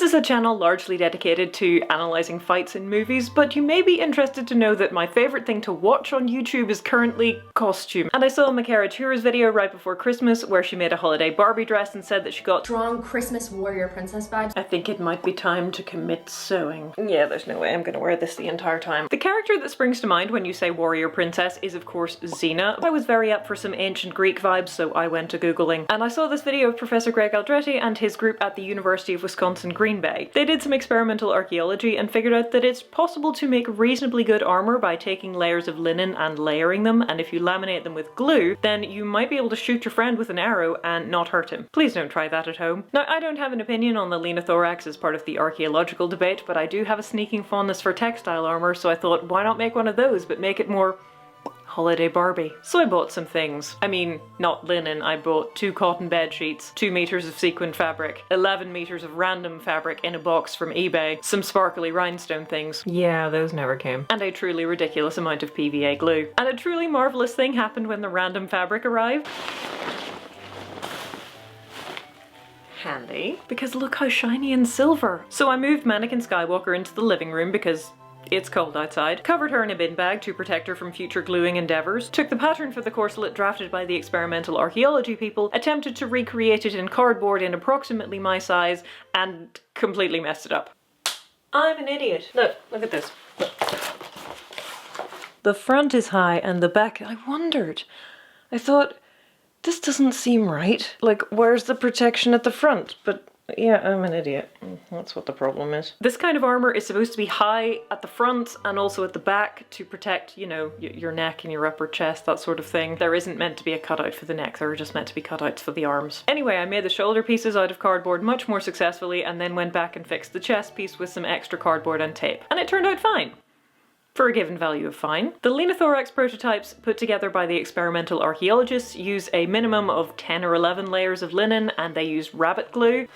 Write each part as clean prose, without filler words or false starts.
This is a channel largely dedicated to analysing fights in movies, but you may be interested to know that my favourite thing to watch on YouTube is currently costume. And I saw Makara Chura's video right before Christmas where she made a holiday Barbie dress and said that she got strong Christmas warrior princess vibes. I think it might be time to commit sewing. Yeah, there's no way I'm gonna wear this the entire time. The character that springs to mind when you say warrior princess is of course Xena. I was very up for some ancient Greek vibes, so I went to Googling. And I saw this video of Professor Greg Aldretti and his group at the University of Wisconsin Green Bay. They did some experimental archaeology and figured out that it's possible to make reasonably good armor by taking layers of linen and layering them, and if you laminate them with glue, then you might be able to shoot your friend with an arrow and not hurt him. Please don't try that at home. Now, I don't have an opinion on the lenothorax as part of the archaeological debate, but I do have a sneaking fondness for textile armor, so I thought, why not make one of those, but make it more Holiday Barbie. So I bought some things. I mean, not linen, I bought 2 cotton bed sheets, 2 meters of sequined fabric, 11 meters of random fabric in a box from eBay, some sparkly rhinestone things. Yeah, those never came. And a truly ridiculous amount of PVA glue. And a truly marvelous thing happened when the random fabric arrived. Handy. Because look how shiny and silver. So I moved Mannequin Skywalker into the living room because it's cold outside, covered her in a bin bag to protect her from future gluing endeavours, took the pattern for the corselet drafted by the experimental archaeology people, attempted to recreate it in cardboard in approximately my size, and completely messed it up. I'm an idiot. Look at this. Look. The front is high and the back, I wondered. I thought, this doesn't seem right. Like, where's the protection at the front? But yeah, I'm an idiot. That's what the problem is. This kind of armor is supposed to be high at the front and also at the back to protect, you know, your neck and your upper chest, that sort of thing. There isn't meant to be a cutout for the neck, there are just meant to be cutouts for the arms. Anyway, I made the shoulder pieces out of cardboard much more successfully and then went back and fixed the chest piece with some extra cardboard and tape. And it turned out fine. For a given value of fine. The lenothorax prototypes put together by the experimental archaeologists use a minimum of 10 or 11 layers of linen and they use rabbit glue.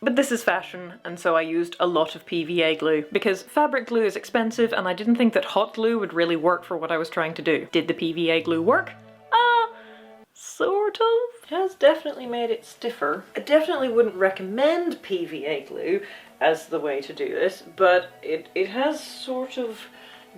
But this is fashion, and so I used a lot of PVA glue, because fabric glue is expensive and I didn't think that hot glue would really work for what I was trying to do. Did the PVA glue work? Sort of. It has definitely made it stiffer. I definitely wouldn't recommend PVA glue as the way to do this, but it has sort of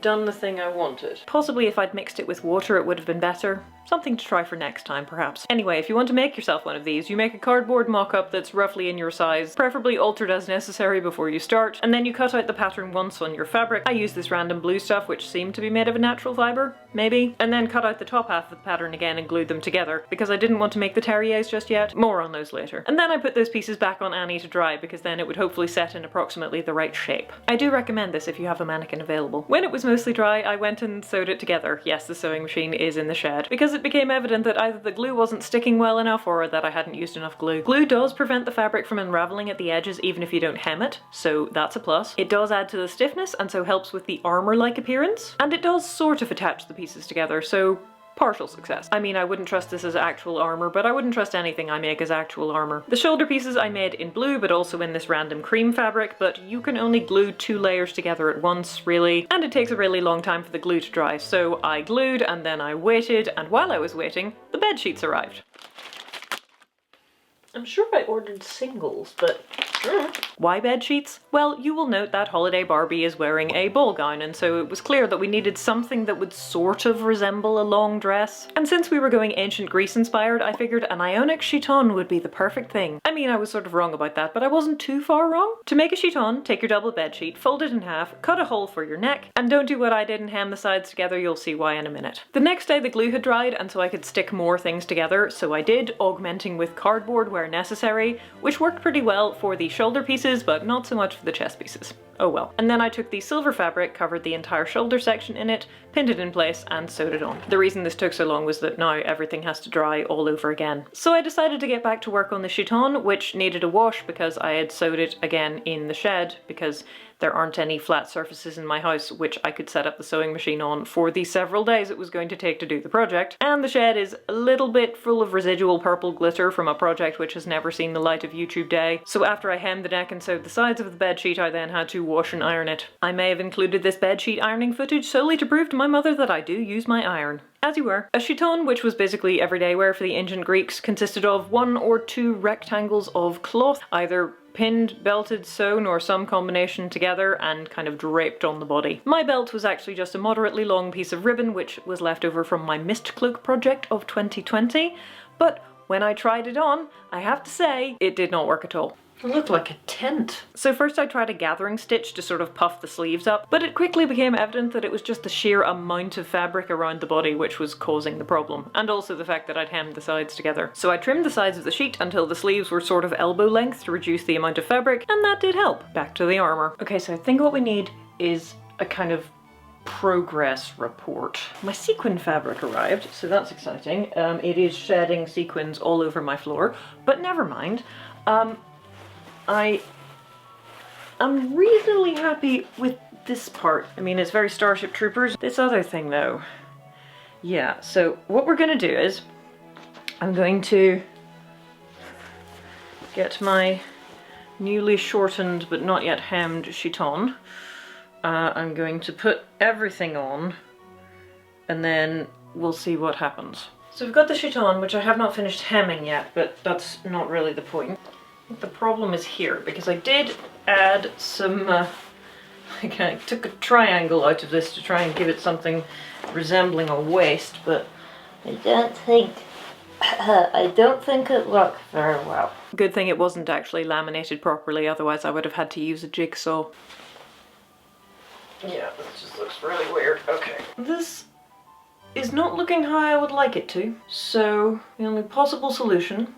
done the thing I wanted. Possibly if I'd mixed it with water it would have been better. Something to try for next time, perhaps. Anyway, if you want to make yourself one of these, you make a cardboard mock-up that's roughly in your size, preferably altered as necessary before you start, and then you cut out the pattern once on your fabric. I used this random blue stuff which seemed to be made of a natural fibre, maybe, and then cut out the top half of the pattern again and glued them together, because I didn't want to make the terriers just yet. More on those later. And then I put those pieces back on Annie to dry, because then it would hopefully set in approximately the right shape. I do recommend this if you have a mannequin available. When it was mostly dry, I went and sewed it together. Yes, the sewing machine is in the shed, because it became evident that either the glue wasn't sticking well enough or that I hadn't used enough glue. Glue does prevent the fabric from unraveling at the edges even if you don't hem it, so that's a plus. It does add to the stiffness and so helps with the armor-like appearance. And it does sort of attach the pieces together, so partial success. I mean, I wouldn't trust this as actual armor, but I wouldn't trust anything I make as actual armor. The shoulder pieces I made in blue, but also in this random cream fabric, but you can only glue 2 layers together at once, really, and it takes a really long time for the glue to dry, so I glued and then I waited, and while I was waiting, the bed sheets arrived. I'm sure I ordered singles, but why bed sheets? Well, you will note that Holiday Barbie is wearing a ball gown, and so it was clear that we needed something that would sort of resemble a long dress. And since we were going ancient Greece inspired, I figured an Ionic chiton would be the perfect thing. I mean, I was sort of wrong about that, but I wasn't too far wrong. To make a chiton, take your double bed sheet, fold it in half, cut a hole for your neck, and don't do what I did and hem the sides together, you'll see why in a minute. The next day the glue had dried, and so I could stick more things together, so I did, augmenting with cardboard where necessary, which worked pretty well for the shoulder pieces, but not so much for the chest pieces. Oh well. And then I took the silver fabric, covered the entire shoulder section in it, pinned it in place, and sewed it on. The reason this took so long was that now everything has to dry all over again. So I decided to get back to work on the chiton, which needed a wash because I had sewed it again in the shed, because there aren't any flat surfaces in my house which I could set up the sewing machine on for the several days it was going to take to do the project. And the shed is a little bit full of residual purple glitter from a project which has never seen the light of YouTube day. So after I hemmed the neck and sewed the sides of the bedsheet, I then had to wash and iron it. I may have included this bedsheet ironing footage solely to prove to my mother that I do use my iron. As you were. A chiton, which was basically everyday wear for the ancient Greeks, consisted of 1 or 2 rectangles of cloth, either pinned, belted, sewn, or some combination together and kind of draped on the body. My belt was actually just a moderately long piece of ribbon which was left over from my mist cloak project of 2020, but when I tried it on, I have to say, it did not work at all. It looked like a tent. So first I tried a gathering stitch to sort of puff the sleeves up, but it quickly became evident that it was just the sheer amount of fabric around the body which was causing the problem, and also the fact that I'd hemmed the sides together. So I trimmed the sides of the sheet until the sleeves were sort of elbow length to reduce the amount of fabric, and that did help. Back to the armor. Okay, so I think what we need is a kind of progress report. My sequin fabric arrived, so that's exciting. It is shedding sequins all over my floor, but never mind. I'm reasonably happy with this part. I mean, it's very Starship Troopers. This other thing though. Yeah, so what we're gonna do is I'm going to get my newly shortened but not yet hemmed chiton. I'm going to put everything on and then we'll see what happens. So we've got the chiton, which I have not finished hemming yet, but that's not really the point. The problem is here, because I did add some, I took a triangle out of this to try and give it something resembling a waist, but I don't think it looked very well. Good thing it wasn't actually laminated properly, otherwise I would have had to use a jigsaw. Yeah, this just looks really weird. Okay. This is not looking how I would like it to, so the only possible solution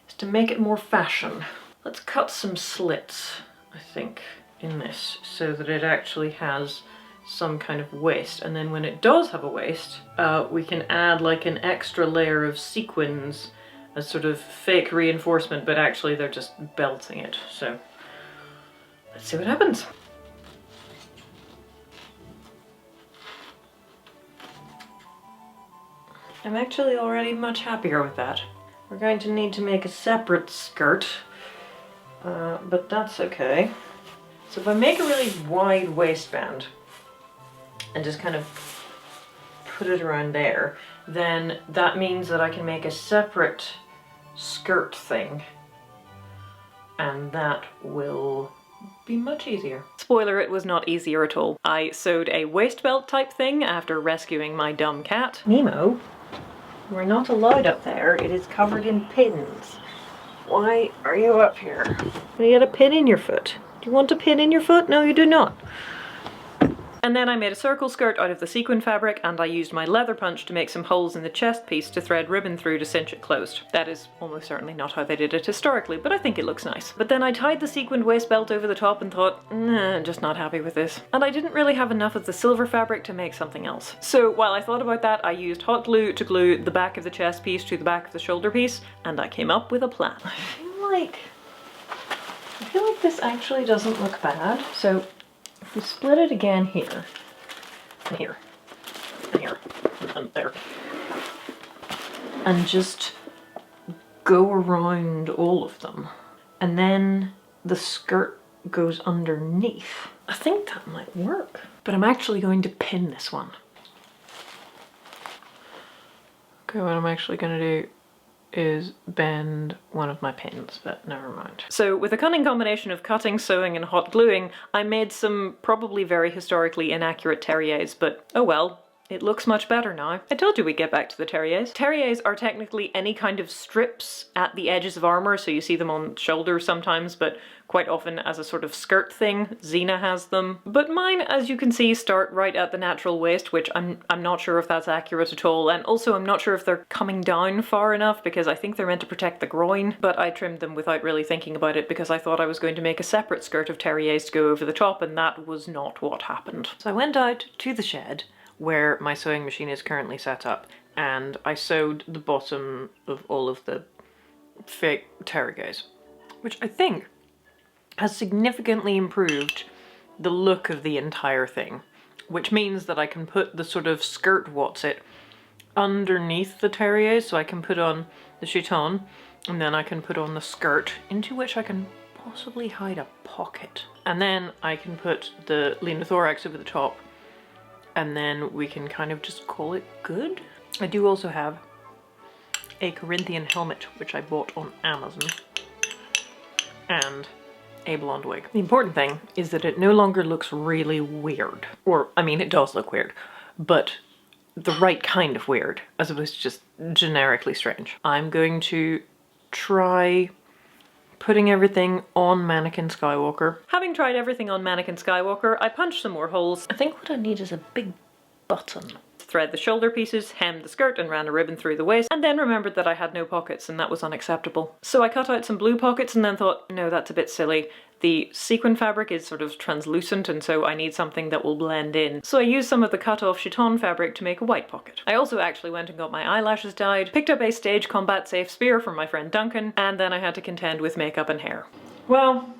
is to make it more fashion. Let's cut some slits, I think, in this, so that it actually has some kind of waist, and then when it does have a waist, we can add like an extra layer of sequins as sort of fake reinforcement, but actually they're just belting it. So let's see what happens. I'm actually already much happier with that. We're going to need to make a separate skirt, but that's okay. So if I make a really wide waistband and just kind of put it around there, then that means that I can make a separate skirt thing, and that will be much easier. Spoiler, it was not easier at all. I sewed a waist belt type thing after rescuing my dumb cat. Nemo, we're not allowed up there. It is covered in pins. Why are you up here? You had a pin in your foot. Do you want a pin in your foot? No, you do not. And then I made a circle skirt out of the sequin fabric, and I used my leather punch to make some holes in the chest piece to thread ribbon through to cinch it closed. That is almost certainly not how they did it historically, but I think it looks nice. But then I tied the sequined waist belt over the top and thought, nah, I'm just not happy with this. And I didn't really have enough of the silver fabric to make something else. So while I thought about that, I used hot glue to glue the back of the chest piece to the back of the shoulder piece, and I came up with a plan. I feel like this actually doesn't look bad. So if we split it again here, and here, and here, and there, and just go around all of them, and then the skirt goes underneath, I think that might work. But I'm actually going to pin this one. Okay, what I'm actually going to do is bend one of my pins, but never mind. So with a cunning combination of cutting, sewing, and hot gluing, I made some probably very historically inaccurate terriers, but oh well. It looks much better now. I told you we'd get back to the terriers. Terriers are technically any kind of strips at the edges of armor, so you see them on shoulders sometimes, but quite often as a sort of skirt thing. Xena has them. But mine, as you can see, start right at the natural waist, which I'm not sure if that's accurate at all, and also I'm not sure if they're coming down far enough, because I think they're meant to protect the groin, but I trimmed them without really thinking about it because I thought I was going to make a separate skirt of terriers to go over the top, and that was not what happened. So I went out to the shed, where my sewing machine is currently set up, and I sewed the bottom of all of the fake pteruges, which I think has significantly improved the look of the entire thing, which means that I can put the sort of skirt what's-it underneath the pteruges, so I can put on the chiton, and then I can put on the skirt, into which I can possibly hide a pocket. And then I can put the lenothorax over the top, and then we can kind of just call it good. I do also have a Corinthian helmet, which I bought on Amazon. and a blonde wig. The important thing is that it no longer looks really weird. Or, I mean, it does look weird, but the right kind of weird, as opposed to just generically strange. I'm going to try putting everything on Mannequin Skywalker. Having tried everything on Mannequin Skywalker, I punched some more holes. I think what I need is a big button. Thread the shoulder pieces, hemmed the skirt and ran a ribbon through the waist, and then remembered that I had no pockets and that was unacceptable. So I cut out some blue pockets and then thought, no, that's a bit silly. The sequin fabric is sort of translucent and so I need something that will blend in. So I used some of the cut-off chiton fabric to make a white pocket. I also actually went and got my eyelashes dyed, picked up a stage combat safe spear from my friend Duncan, and then I had to contend with makeup and hair. Well,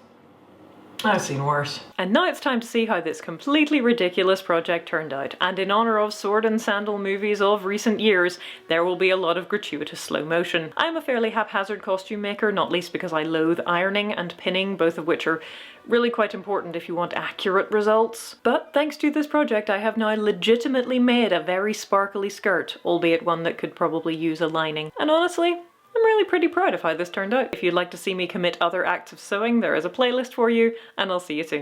I've seen worse. And now it's time to see how this completely ridiculous project turned out. And in honour of sword and sandal movies of recent years, there will be a lot of gratuitous slow motion. I'm a fairly haphazard costume maker, not least because I loathe ironing and pinning, both of which are really quite important if you want accurate results. But thanks to this project, I have now legitimately made a very sparkly skirt, albeit one that could probably use a lining. And honestly, I'm really pretty proud of how this turned out. If you'd like to see me commit other acts of sewing, there is a playlist for you, and I'll see you soon.